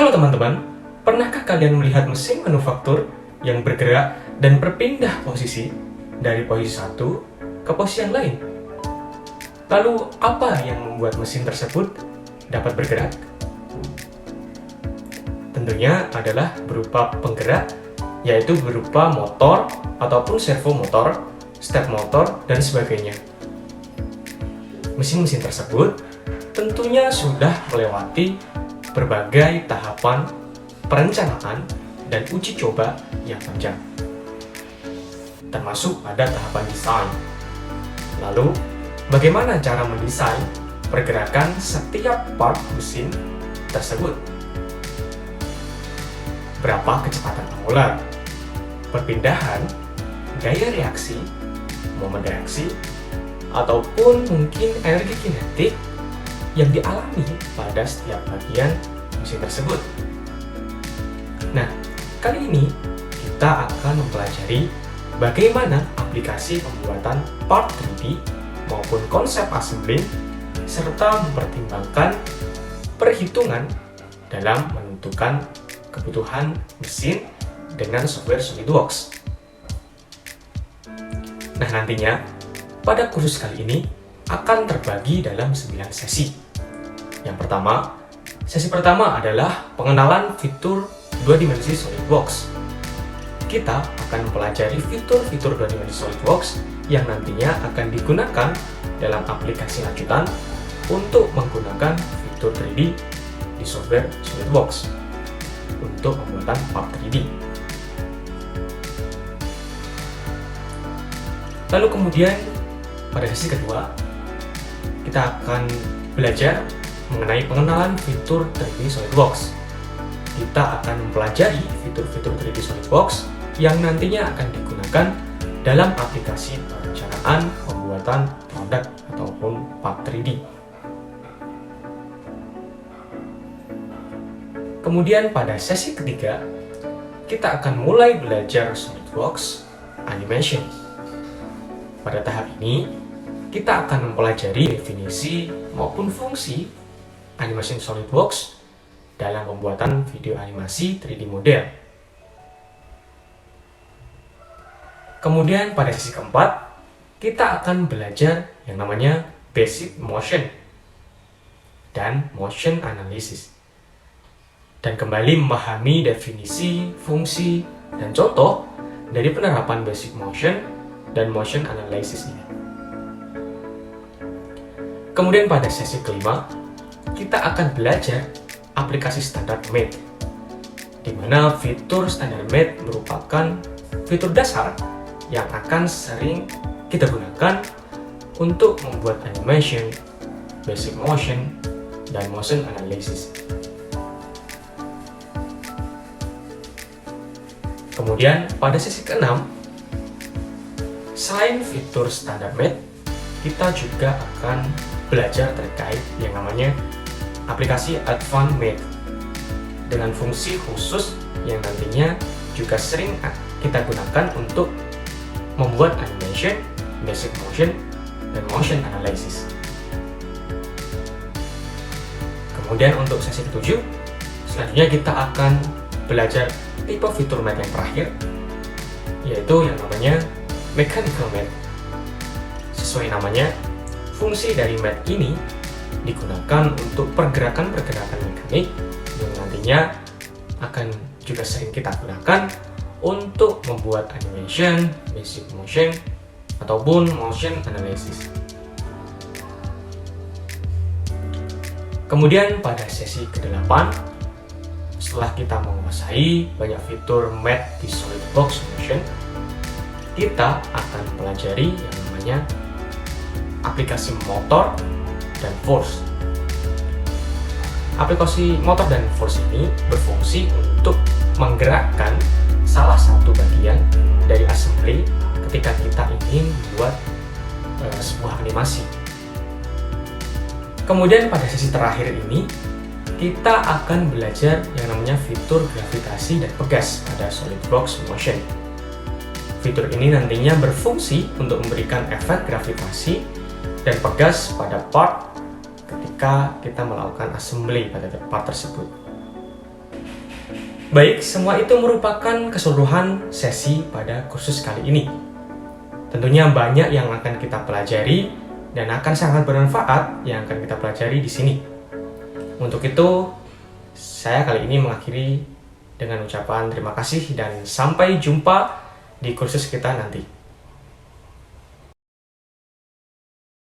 Halo teman-teman, pernahkah kalian melihat mesin manufaktur yang bergerak dan berpindah posisi dari posisi satu ke posisi yang lain? Lalu, apa yang membuat mesin tersebut dapat bergerak? Tentunya adalah berupa penggerak, yaitu berupa motor ataupun servo motor, step motor, dan sebagainya. Mesin-mesin tersebut tentunya sudah melewati berbagai tahapan perencanaan dan uji coba yang panjang, termasuk pada tahapan desain. Lalu, bagaimana cara mendesain pergerakan setiap part mesin tersebut? Berapa kecepatan angular, perpindahan, gaya reaksi, momen reaksi, ataupun mungkin energi kinetik yang dialami pada setiap bagian mesin tersebut. Nah, kali ini kita akan mempelajari bagaimana aplikasi pembuatan part 3D maupun konsep assembling serta mempertimbangkan perhitungan dalam menentukan kebutuhan mesin dengan software SolidWorks. Nah, nantinya pada kursus kali ini akan terbagi dalam 9 sesi. Yang pertama, sesi pertama adalah pengenalan fitur 2 dimensi SolidWorks. Kita akan mempelajari fitur-fitur 2 dimensi SolidWorks yang nantinya akan digunakan dalam aplikasi lanjutan untuk menggunakan fitur 3D di software SolidWorks untuk pembuatan part 3D. Lalu kemudian pada sesi kedua, kita akan belajar mengenai pengenalan fitur 3D SolidWorks. Kita akan mempelajari fitur-fitur 3D SolidWorks yang nantinya akan digunakan dalam aplikasi perencanaan pembuatan produk ataupun part 3D. Kemudian pada sesi ketiga, kita akan mulai belajar SolidWorks Animation. Pada tahap ini, kita akan mempelajari definisi maupun fungsi animasi SolidWorks dalam pembuatan video animasi 3D model. Kemudian pada sesi keempat, kita akan belajar yang namanya Basic Motion dan Motion Analysis. Dan kembali memahami definisi, fungsi, dan contoh dari penerapan Basic Motion dan Motion Analysis-nya. Kemudian pada sesi kelima, kita akan belajar aplikasi standar mate, di mana fitur standar mate merupakan fitur dasar yang akan sering kita gunakan untuk membuat animation, basic motion, dan motion analysis. Kemudian pada sesi ke-6, selain fitur standar mate, kita juga akan belajar terkait yang namanya aplikasi Advanced Mate dengan fungsi khusus yang nantinya juga sering kita gunakan untuk membuat animation, basic motion, dan motion analysis. Kemudian untuk sesi ke-7, selanjutnya kita akan belajar tipe fitur mate yang terakhir, yaitu yang namanya Mechanical Mate. Sesuai namanya, fungsi dari mate ini digunakan untuk pergerakan-pergerakan mekanik yang nantinya akan juga sering kita gunakan untuk membuat animation, basic motion, ataupun motion analysis. Kemudian pada sesi ke-8, setelah kita menguasai banyak fitur mate di SolidWorks Motion, kita akan pelajari yang namanya aplikasi motor dan force. Aplikasi motor dan force ini berfungsi untuk menggerakkan salah satu bagian dari assembly ketika kita ingin membuat sebuah animasi. Kemudian pada sesi terakhir ini, kita akan belajar yang namanya fitur gravitasi dan pegas pada SolidWorks Motion. Fitur ini nantinya berfungsi untuk memberikan efek gravitasi dan pegas pada part ketika kita melakukan assembly pada part tersebut. Baik, semua itu merupakan keseluruhan sesi pada kursus kali ini. Tentunya banyak yang akan kita pelajari dan akan sangat bermanfaat yang akan kita pelajari di sini. Untuk itu, saya kali ini mengakhiri dengan ucapan terima kasih dan sampai jumpa di kursus kita nanti.